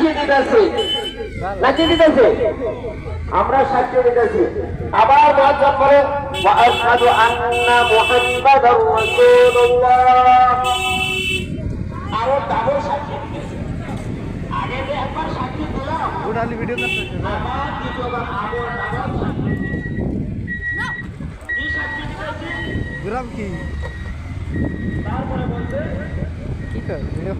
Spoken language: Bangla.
সাক্ষী দিতেছি নাকি দিতেছি আমরা সাক্ষী দিতেছি আবার মুয়াজ্জিন বলে ওয়া আশহাদু আন্না মুহাম্মাদার রাসূলুল্লাহ আরো ডাবল সাক্ষী দিতেছি আগে যে একবার সাক্ষী দিলাম ওটালি ভিডিও করতেছে আবার দ্বিতীয়বার আবার ডাবল সাক্ষী কি সাক্ষী দিতেছি গ্রাম কি তারপরে বলতে কি কর ভিডিও